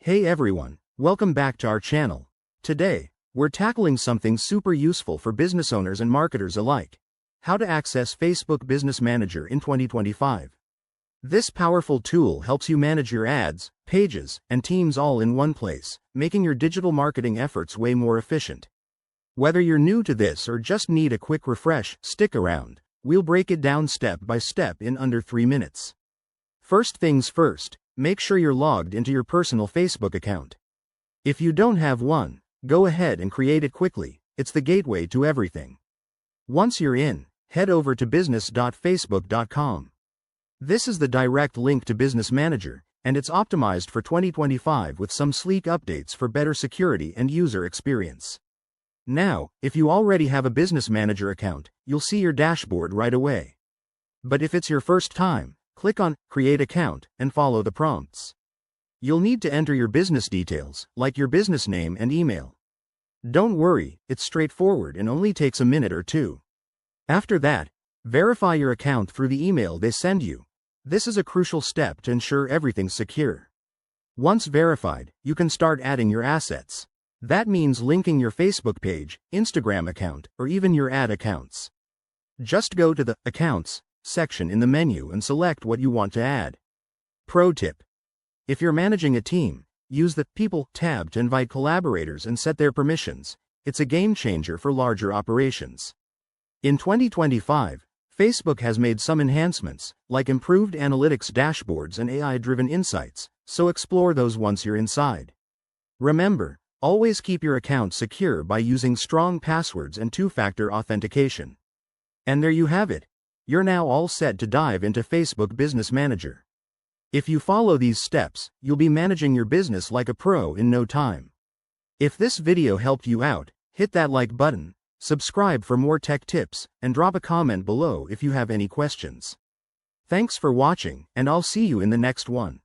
Hey everyone, welcome back to our channel. Today, we're tackling something super useful for business owners and marketers alike. How to access Facebook Business Manager in 2025. This powerful tool helps you manage your ads, pages, and teams all in one place, making your digital marketing efforts way more efficient. Whether you're new to this or just need a quick refresh, stick around. We'll break it down step by step in under 3 minutes. First things first, make sure you're logged into your personal Facebook account. If you don't have one, go ahead and create it quickly. It's the gateway to everything. Once you're in, head over to business.facebook.com. This is the direct link to Business Manager, and it's optimized for 2025 with some sleek updates for better security and user experience. Now, if you already have a Business Manager account, you'll see your dashboard right away. But if it's your first time, click on Create Account and follow the prompts. You'll need to enter your business details, like your business name and email. Don't worry, it's straightforward and only takes a minute or two. After that, verify your account through the email they send you. This is a crucial step to ensure everything's secure. Once verified, you can start adding your assets. That means linking your Facebook page, Instagram account, or even your ad accounts. Just go to the Accounts section in the menu and select what you want to add. Pro tip: if you're managing a team, use the People tab to invite collaborators and set their permissions. It's a game changer for larger operations. In 2025, Facebook has made some enhancements, like improved analytics dashboards and AI-driven insights, so explore those once you're inside. Remember, always keep your account secure by using strong passwords and two-factor authentication. And there you have it. You're now all set to dive into Facebook Business Manager. If you follow these steps, you'll be managing your business like a pro in no time. If this video helped you out, hit that like button, subscribe for more tech tips, and drop a comment below if you have any questions. Thanks for watching, and I'll see you in the next one.